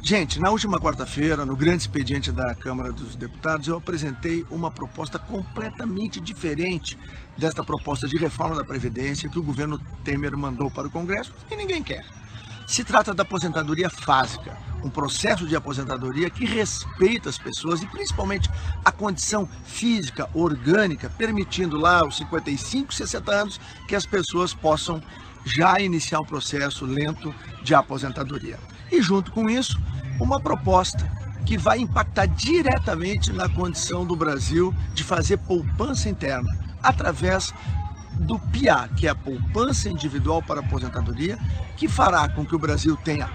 Gente, na última quarta-feira, no grande expediente da Câmara dos Deputados, eu apresentei uma proposta completamente diferente desta proposta de reforma da Previdência que o governo Temer mandou para o Congresso e ninguém quer. Se trata da aposentadoria fásica, um processo de aposentadoria que respeita as pessoas e principalmente a condição física, orgânica, permitindo lá aos 55, 60 anos que as pessoas possam já iniciar um processo lento de aposentadoria. E junto com isso, uma proposta que vai impactar diretamente na condição do Brasil de fazer poupança interna, através do PIA, que é a poupança individual para aposentadoria, que fará com que o Brasil tenha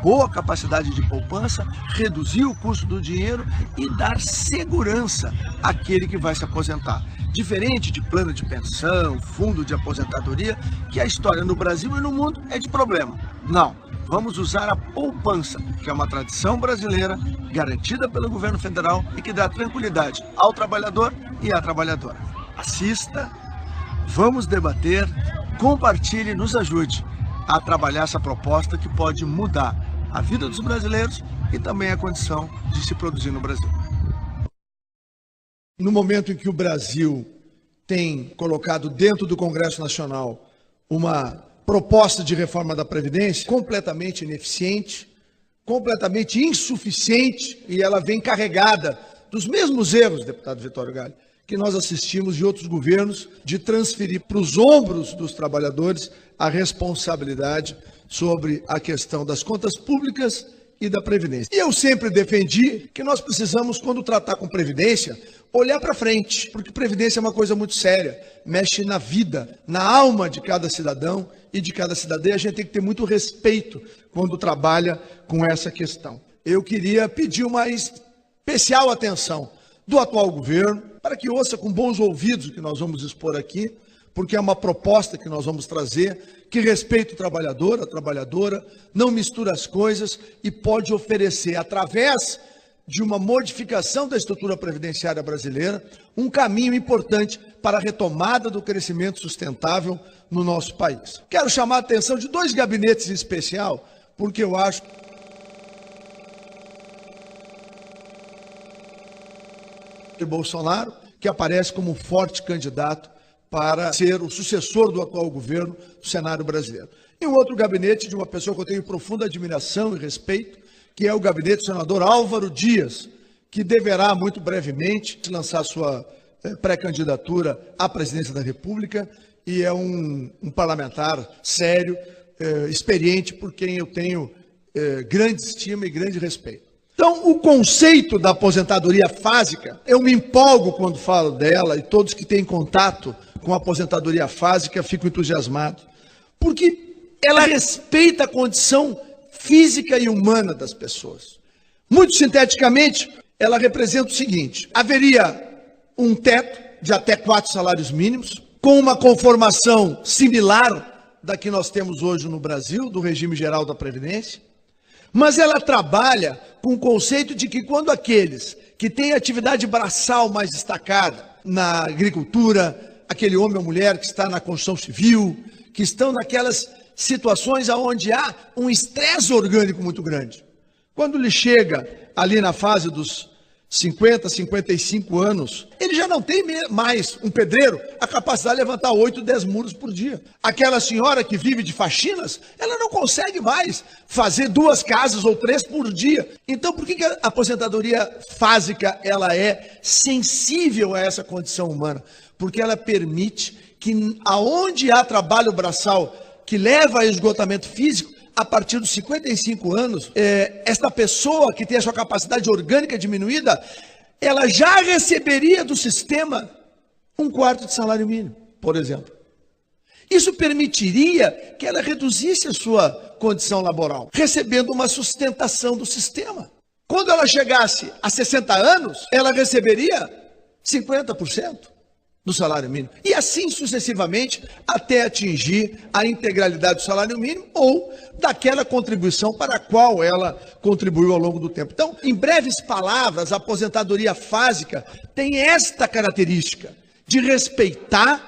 boa capacidade de poupança, reduzir o custo do dinheiro e dar segurança àquele que vai se aposentar. Diferente de plano de pensão, fundo de aposentadoria, que a história no Brasil e no mundo é de problema. Não, vamos usar a poupança, que é uma tradição brasileira, garantida pelo governo federal e que dá tranquilidade ao trabalhador e à trabalhadora. Assista, vamos debater, compartilhe, nos ajude a trabalhar essa proposta que pode mudar a vida dos brasileiros e também a condição de se produzir no Brasil. No momento em que o Brasil tem colocado dentro do Congresso Nacional uma proposta de reforma da Previdência completamente ineficiente, completamente insuficiente, e ela vem carregada dos mesmos erros, deputado Vitório Galli, que nós assistimos de outros governos, de transferir para os ombros dos trabalhadores a responsabilidade sobre a questão das contas públicas e da Previdência. E eu sempre defendi que nós precisamos, quando tratar com Previdência, olhar para frente, porque Previdência é uma coisa muito séria, mexe na vida, na alma de cada cidadão e de cada cidadã, e a gente tem que ter muito respeito quando trabalha com essa questão. Eu queria pedir uma especial atenção do atual governo, para que ouça com bons ouvidos o que nós vamos expor aqui, porque é uma proposta que nós vamos trazer, que respeita o trabalhador, a trabalhadora, não mistura as coisas e pode oferecer, através de uma modificação da estrutura previdenciária brasileira, um caminho importante para a retomada do crescimento sustentável no nosso país. Quero chamar a atenção de dois gabinetes em especial, porque eu acho de Bolsonaro, que aparece como um forte candidato para ser o sucessor do atual governo do cenário brasileiro. E um outro gabinete de uma pessoa que eu tenho profunda admiração e respeito, que é o gabinete do senador Álvaro Dias, que deverá muito brevemente lançar sua pré-candidatura à presidência da República, e é um parlamentar sério, experiente, por quem eu tenho grande estima e grande respeito. Então, o conceito da aposentadoria fásica, eu me empolgo quando falo dela, e todos que têm contato com a aposentadoria fásica ficam entusiasmados, porque ela respeita a condição física e humana das pessoas. Muito sinteticamente, ela representa o seguinte: haveria um teto de até 4 salários mínimos, com uma conformação similar da que nós temos hoje no Brasil, do regime geral da Previdência, mas ela trabalha com o conceito de que quando aqueles que têm atividade braçal mais destacada na agricultura, aquele homem ou mulher que está na construção civil, que estão naquelas situações onde há um estresse orgânico muito grande, quando ele chega ali na fase dos 50, 55 anos, ele já não tem mais, um pedreiro, a capacidade de levantar 8, 10 muros por dia. Aquela senhora que vive de faxinas, ela não consegue mais fazer 2 casas ou 3 por dia. Então, por que a aposentadoria fásica ela é sensível a essa condição humana? Porque ela permite que, aonde há trabalho braçal que leva a esgotamento físico, a partir dos 55 anos, esta pessoa que tem a sua capacidade orgânica diminuída, ela já receberia do sistema 1/4 de salário mínimo, por exemplo. Isso permitiria que ela reduzisse a sua condição laboral, recebendo uma sustentação do sistema. Quando ela chegasse a 60 anos, ela receberia 50% do salário mínimo. E assim sucessivamente, até atingir a integralidade do salário mínimo ou daquela contribuição para a qual ela contribuiu ao longo do tempo. Então, em breves palavras, a aposentadoria fásica tem esta característica de respeitar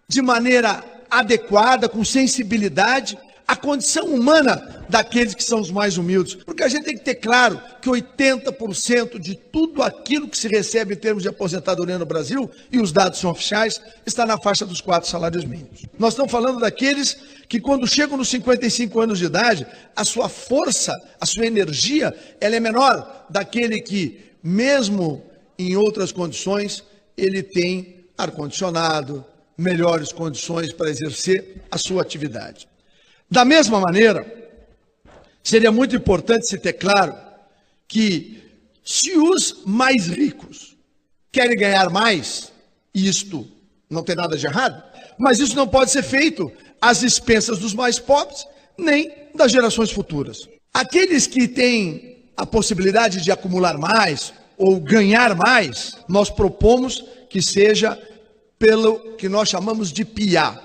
de maneira adequada, com sensibilidade, a condição humana daqueles que são os mais humildes. Porque a gente tem que ter claro que 80% de tudo aquilo que se recebe em termos de aposentadoria no Brasil, e os dados são oficiais, está na faixa dos 4 salários mínimos. Nós estamos falando daqueles que quando chegam nos 55 anos de idade, a sua força, a sua energia, ela é menor daquele que, mesmo em outras condições, ele tem ar-condicionado, melhores condições para exercer a sua atividade. Da mesma maneira, seria muito importante se ter claro que se os mais ricos querem ganhar mais, e isto não tem nada de errado, mas isso não pode ser feito às expensas dos mais pobres, nem das gerações futuras. Aqueles que têm a possibilidade de acumular mais ou ganhar mais, nós propomos que seja pelo que nós chamamos de PIA,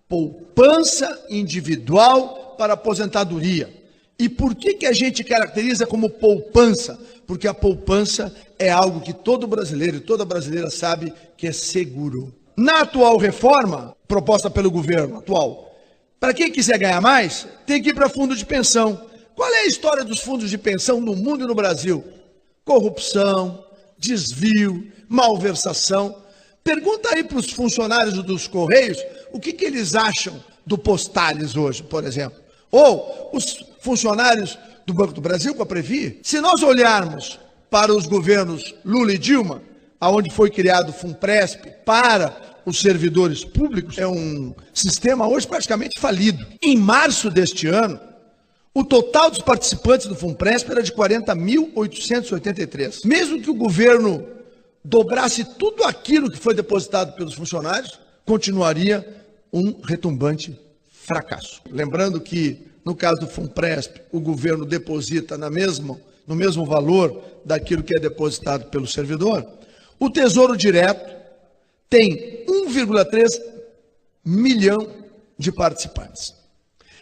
poupança individual para aposentadoria. E por que a gente caracteriza como poupança? Porque a poupança é algo que todo brasileiro e toda brasileira sabe que é seguro. Na atual reforma, proposta pelo governo atual, para quem quiser ganhar mais, tem que ir para fundo de pensão. Qual é a história dos fundos de pensão no mundo e no Brasil? Corrupção, desvio, malversação. Pergunta aí para os funcionários dos Correios o que eles acham do Postales hoje, por exemplo. Ou os funcionários do Banco do Brasil com a Previ. Se nós olharmos para os governos Lula e Dilma, aonde foi criado o FUNPRESP para os servidores públicos, é um sistema hoje praticamente falido. Em março deste ano, o total dos participantes do FUNPRESP era de 40.883. Mesmo que o governo dobrasse tudo aquilo que foi depositado pelos funcionários, continuaria um retumbante fracasso. Lembrando que, no caso do FUNPRESP, o governo deposita no mesmo valor daquilo que é depositado pelo servidor. O Tesouro Direto tem 1,3 milhão de participantes.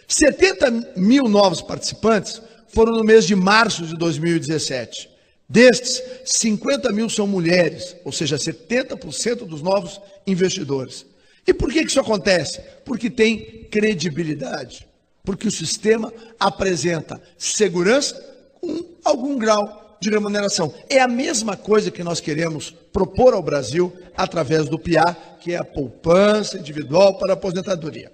70 mil novos participantes foram no mês de março de 2017. Destes, 50 mil são mulheres, ou seja, 70% dos novos investidores. E por que isso acontece? Porque tem credibilidade. Porque o sistema apresenta segurança com algum grau de remuneração. É a mesma coisa que nós queremos propor ao Brasil através do PIA, que é a poupança individual para a aposentadoria.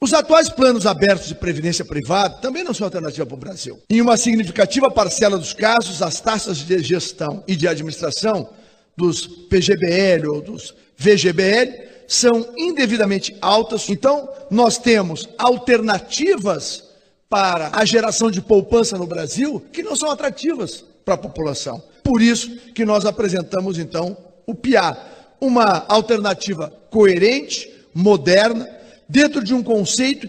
Os atuais planos abertos de previdência privada também não são alternativa para o Brasil. Em uma significativa parcela dos casos, as taxas de gestão e de administração dos PGBL ou dos VGBL são indevidamente altas. Então, nós temos alternativas para a geração de poupança no Brasil que não são atrativas para a população. Por isso que nós apresentamos, então, o PIA, uma alternativa coerente, moderna, dentro de um conceito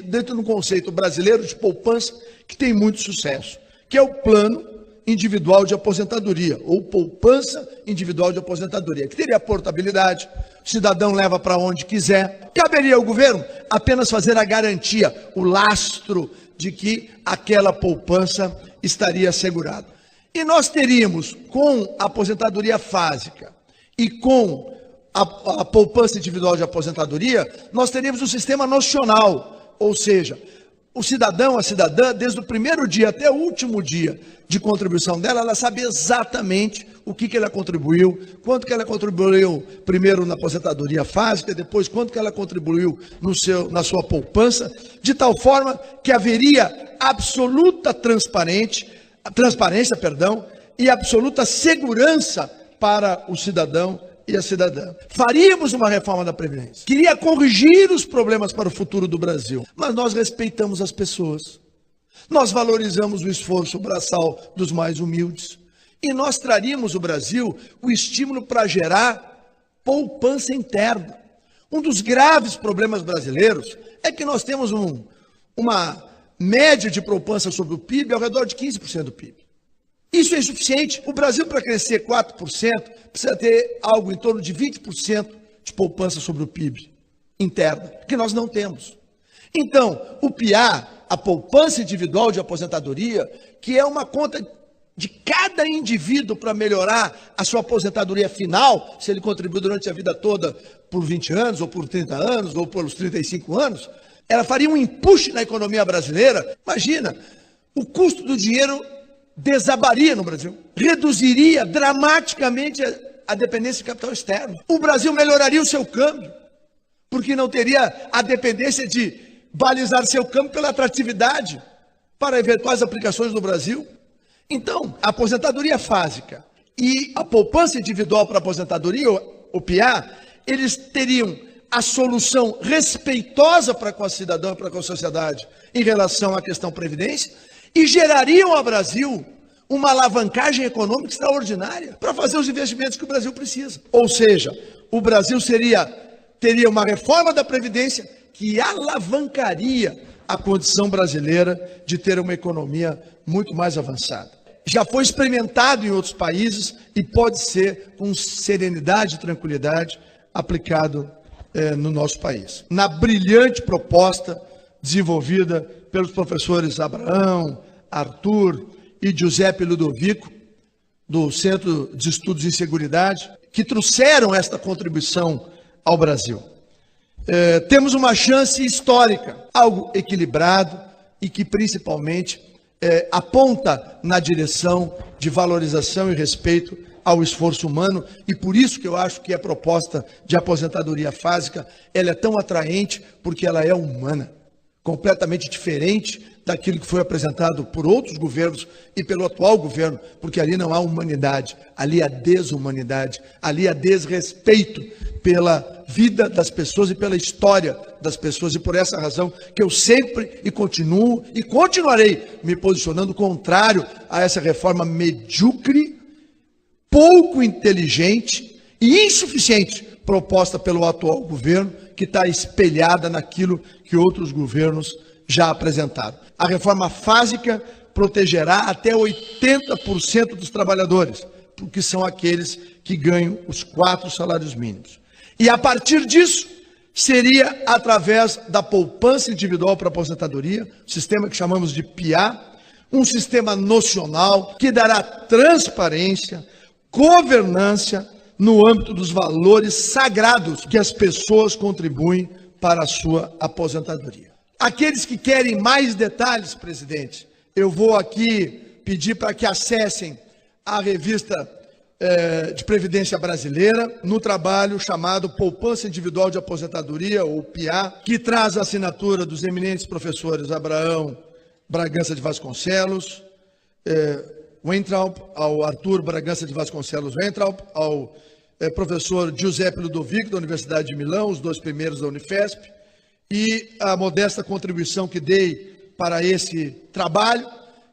dentro de um conceito brasileiro de poupança que tem muito sucesso, que é o Plano Individual de Aposentadoria, ou Poupança Individual de Aposentadoria, que teria portabilidade, o cidadão leva para onde quiser. Caberia ao governo apenas fazer a garantia, o lastro de que aquela poupança estaria assegurada. E nós teríamos, com a aposentadoria fásica e com a poupança individual de aposentadoria, nós teríamos um sistema nocional, ou seja, o cidadão, a cidadã, desde o primeiro dia até o último dia de contribuição dela, ela sabe exatamente o que ela contribuiu, quanto que ela contribuiu primeiro na aposentadoria fásica, depois quanto que ela contribuiu na sua poupança, de tal forma que haveria absoluta transparência, e absoluta segurança para o cidadão e a cidadã. Faríamos uma reforma da Previdência. Queria corrigir os problemas para o futuro do Brasil, mas nós respeitamos as pessoas. Nós valorizamos o esforço braçal dos mais humildes. E nós traríamos o Brasil o estímulo para gerar poupança interna. Um dos graves problemas brasileiros é que nós temos uma média de poupança sobre o PIB ao redor de 15% do PIB. Isso é insuficiente. O Brasil, para crescer 4%, precisa ter algo em torno de 20% de poupança sobre o PIB interna, que nós não temos. Então, o PIA, a poupança individual de aposentadoria, que é uma conta de cada indivíduo para melhorar a sua aposentadoria final, se ele contribuiu durante a vida toda por 20 anos, ou por 30 anos, ou pelos 35 anos, ela faria um empuxo na economia brasileira. Imagina, o custo do dinheiro desabaria no Brasil, reduziria dramaticamente a dependência de capital externo. O Brasil melhoraria o seu câmbio, porque não teria a dependência de balizar seu câmbio pela atratividade para eventuais aplicações no Brasil. Então, a aposentadoria fásica e a poupança individual para aposentadoria, o PIA, eles teriam a solução respeitosa para com a cidadã, para com a sociedade, em relação à questão previdência, e gerariam ao Brasil uma alavancagem econômica extraordinária para fazer os investimentos que o Brasil precisa. Ou seja, o Brasil teria uma reforma da Previdência que alavancaria a condição brasileira de ter uma economia muito mais avançada. Já foi experimentado em outros países e pode ser, com serenidade e tranquilidade, aplicado no nosso país. Na brilhante proposta desenvolvida pelos professores Abraão, Arthur e Giuseppe Ludovico, do Centro de Estudos em Seguridade, que trouxeram esta contribuição ao Brasil. Temos uma chance histórica, algo equilibrado e que principalmente aponta na direção de valorização e respeito ao esforço humano, e por isso que eu acho que a proposta de aposentadoria fásica, ela é tão atraente, porque ela é humana, completamente diferente daquilo que foi apresentado por outros governos e pelo atual governo, porque ali não há humanidade, ali há desumanidade, ali há desrespeito pela vida das pessoas e pela história das pessoas, e por essa razão que eu sempre e continuo e continuarei me posicionando contrário a essa reforma medíocre, pouco inteligente e insuficiente proposta pelo atual governo, que está espelhada naquilo que outros governos já apresentaram. A reforma fásica protegerá até 80% dos trabalhadores, porque são aqueles que ganham os 4 salários mínimos. E a partir disso, seria através da poupança individual para aposentadoria, sistema que chamamos de PIA, um sistema nocional que dará transparência, governança no âmbito dos valores sagrados que as pessoas contribuem para a sua aposentadoria. Aqueles que querem mais detalhes, presidente, eu vou aqui pedir para que acessem a revista de Previdência Brasileira, no trabalho chamado Poupança Individual de Aposentadoria, ou PIA, que traz a assinatura dos eminentes professores Abraão Bragança de Vasconcelos, Weintraub, ao Arthur Bragança de Vasconcelos Weintraub, ao professor Giuseppe Ludovico, da Universidade de Milão, os 2 primeiros da Unifesp, e a modesta contribuição que dei para esse trabalho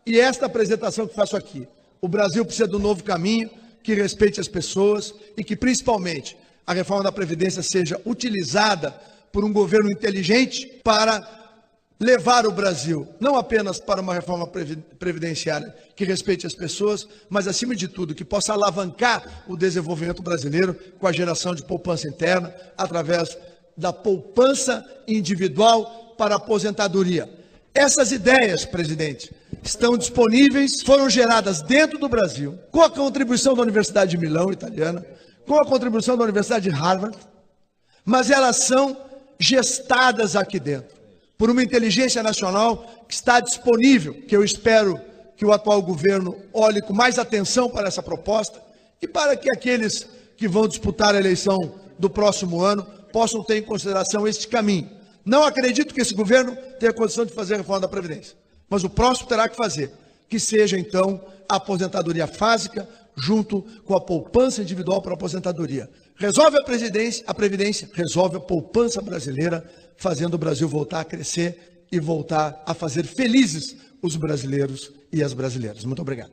e esta apresentação que faço aqui. O Brasil precisa de um novo caminho que respeite as pessoas e que, principalmente, a reforma da Previdência seja utilizada por um governo inteligente para levar o Brasil não apenas para uma reforma previdenciária que respeite as pessoas, mas, acima de tudo, que possa alavancar o desenvolvimento brasileiro com a geração de poupança interna através da poupança individual para aposentadoria. Essas ideias, presidente, estão disponíveis, foram geradas dentro do Brasil, com a contribuição da Universidade de Milão, italiana, com a contribuição da Universidade de Harvard, mas elas são gestadas aqui dentro por uma inteligência nacional que está disponível, que eu espero que o atual governo olhe com mais atenção para essa proposta e para que aqueles que vão disputar a eleição do próximo ano possam ter em consideração este caminho. Não acredito que esse governo tenha condição de fazer a reforma da Previdência, mas o próximo terá que fazer, que seja então a aposentadoria fásica junto com a poupança individual para a aposentadoria. Resolve a Previdência, resolve a poupança brasileira, fazendo o Brasil voltar a crescer e voltar a fazer felizes os brasileiros e as brasileiras. Muito obrigado.